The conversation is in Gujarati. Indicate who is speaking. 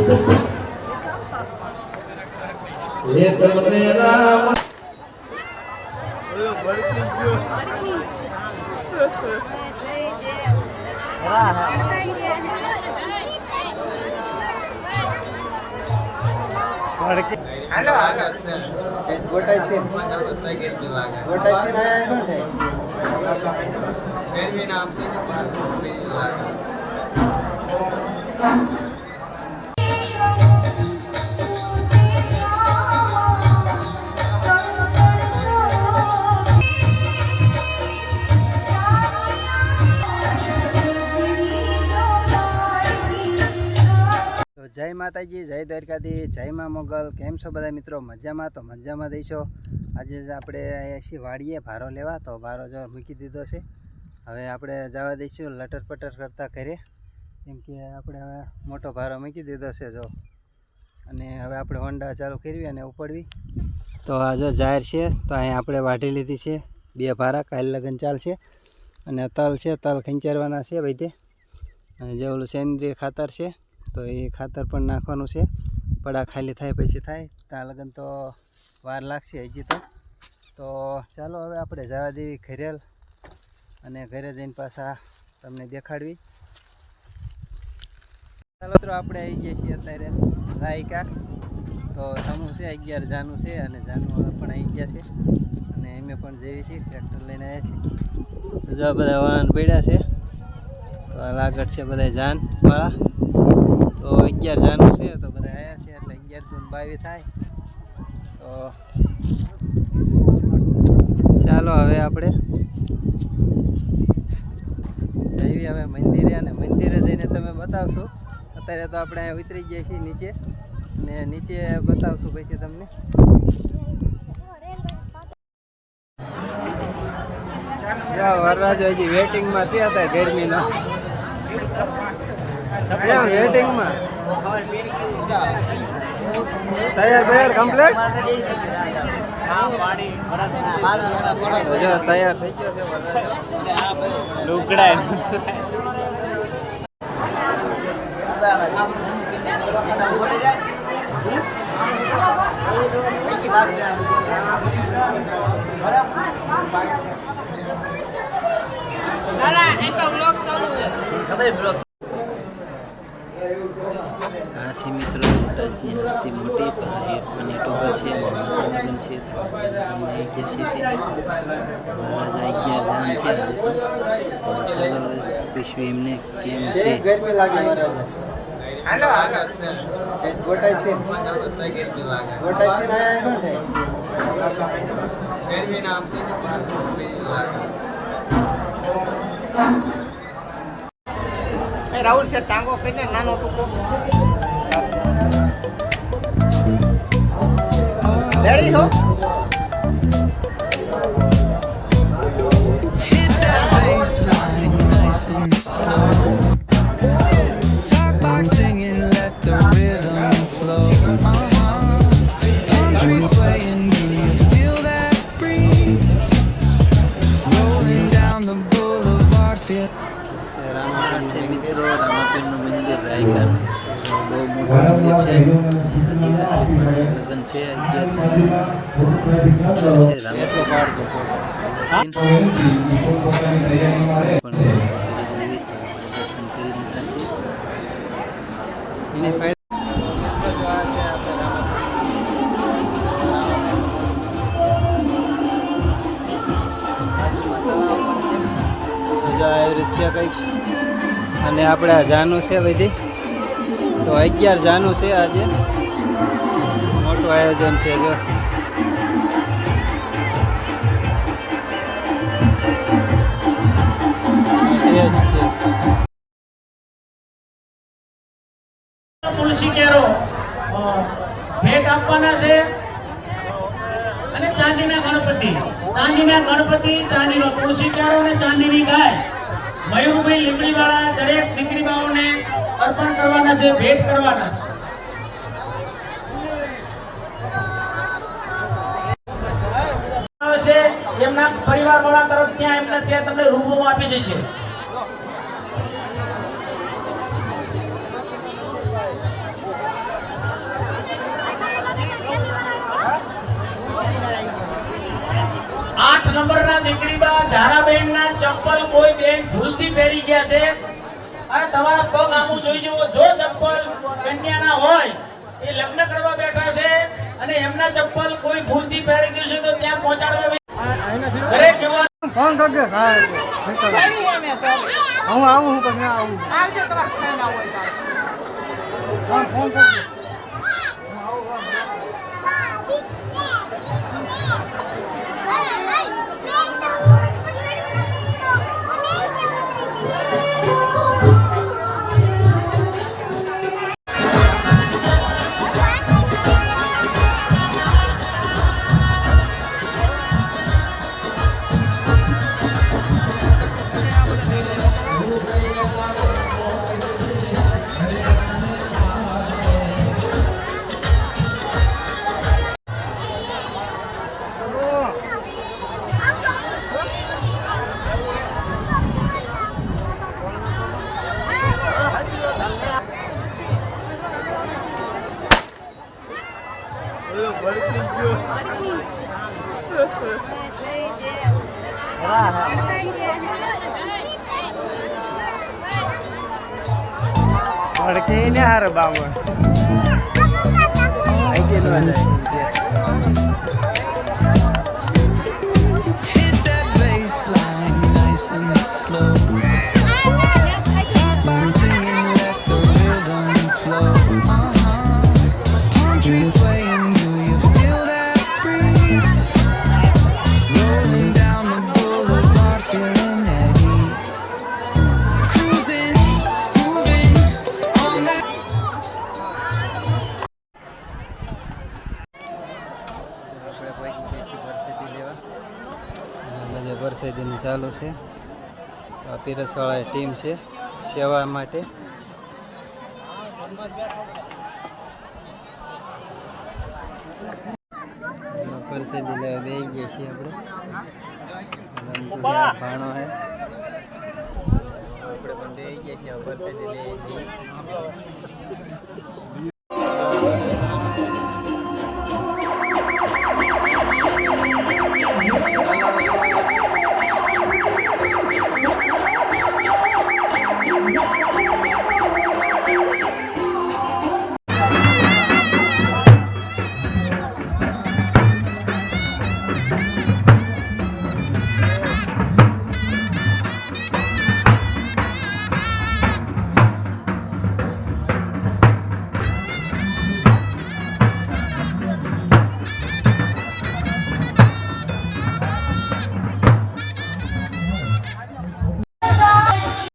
Speaker 1: ये तुमने राम
Speaker 2: हेलो गोटाइथिन आया શું થાય ફેરવી ના આપશે ને પાર કોઈ લાગે
Speaker 3: જય માતાજી, જય દ્વારકાધીશ, જય મા મોગલ। કેમ છો બધા મિત્રો? મજામાં? તો મજામાં દઈશો। આજે આપણે આવ્યા છીએ વાડીએ ભારો લેવા। તો ભારો જો મૂકી દીધો છે, હવે આપણે જવા દઈશું લટર પટર કરતા ઘરે, કેમ કે આપણે હવે મોટો ભારો મૂકી દીધો છે જો। અને હવે આપણે હોન્ડા ચાલુ કરવી અને ઉપડવી। તો આ જો જાહેર છે, તો અહીં આપણે વાઢી લીધી છે 2 ભારા, કાલ લગન ચાલશે। અને તલ છે, તલ ખંચારવાના છે બધે। અને જે ઓલું સેન્દ્રીય ખાતર છે, તો એ ખાતર પણ નાખવાનું છે। પડા ખાલી થાય પછી થાય, ત્યાં લગન તો વાર લાગશે હજી તો ચાલો હવે આપણે જવા દેવી ઘરેલ, અને ઘરે જઈને પાછા તમને દેખાડવી। ચાલો મિત્રો, આપણે આવી ગયા છીએ અત્યારે રાયકા। તો સમૂહ છે 11 જાનું છે, અને જાનું પણ આવી ગયા છે, અને અમે પણ જઈએ છીએ, ટ્રેક્ટર લઈને આવ્યા છીએ। જો બધા વાહન પડ્યા છે, તો આ લાગત છે બધા જાનવાળા। તો 11 જાનું છે, તો બધા આવ્યા છે, એટલે 11 × 22 થાય। તો ચાલો હવે આપણે જઈએ હવે મંદિરે, અને મંદિરે જઈને તમે બતાવશો। અત્યારે તો આપણે અહીંયા ઉતરી ગયા છીએ નીચે, અને નીચે બતાવશું પછી તમને। વરરાજો હજી વેટિંગમાં છે, અત્યારે ગરમીના વેટિંગમાં। તૈયાર કમ્પ્લીટ તૈયાર થઈ ગયો છે લુકડા। આ છે મિત્રો બોટાદની હસ્તી મોટી પણ યુટ્યુબર છે, અને મનોરંજન છે। મહારાજા 11 જાન છે આજે તો ચાલો પૂછવી એમને કેમ છે। ગરમી લાગે મહારાજા?
Speaker 2: हेलो
Speaker 3: ગોટાઈથી આયા શું થાય
Speaker 2: ફેરવી ના આપશે ને પાર કોઈ લાગે રાहुल से टांगो कने नानो टुको रेडी हो
Speaker 4: hit that baseline nice and slow talk box singing let the rhythm flow palm trees swaying do you feel that breeze rolling down the boulevard feel
Speaker 3: Rama છે મિત્રો, રામાપીરનું મંદિર રાયકાનું બહુ મોટું મંદિર છે। લગ્ન છે 11 રામપીર પાડતો દર્શન કરી લીધા છે એને છે કંઈક। અને આપણે જાનું છે બધી, તો 11 જાનું છે આજે, મોટું આયોજન છે જો।
Speaker 5: तुलसी केरो भेट આપવાના છે, અને ચાંદીના ગણપતિ, ચાંદીનો તુલસી કેરો અને ચાંદીની ગાય મયુરભાઈ લીમડીવાળા દરેક દીકરી બાઓને અર્પણ કરવાના છે, ભેટ કરવાના છે। એમના પરિવારવાળા તરફ ત્યાં એમને ત્યાં તમને રૂબરૂ આપી જશે। દીકરીબા ધારાબેનના ચપ્પલ કોઈ બેન ભૂલથી પહેરી ગયા છે અને તમારા પગ આમું જોઈ જુઓ. જો ચપ્પલ કન્યાના હોય એ લગ્ન કરવા બેઠા છે અને એમના ચપ્પલ કોઈ ભૂલથી પહેરી ગયું છે તો ત્યાં પહોંચાડવા દરેક યુવાન
Speaker 3: ફોન કરજો હું આવું હું તમે આવું
Speaker 2: આવજો તમારે ખાઈને આવું હોય ત્યારે.
Speaker 3: ફોન કરજો
Speaker 6: ભડકે ને હાર બામણ
Speaker 4: Hit that bass line nice and slow. Talk boxing and let the rhythm flow. Palm trees swaying, do you feel that breeze? Rolling down the boulevard, feeling at ease. Cruising, moving on that.
Speaker 3: આપણે પહોંચી ગયા છીએ પરસેદી લેવા બધે પરસેદીનું ચાલુ છે આ પીરસવાળા ટીમ છે સેવા માટે પરસેદી લેવા બેસી ગયા છીએ આપણે ભાણો છે આપણે પણ બેસી ગયા છીએ પરસેદી લઈ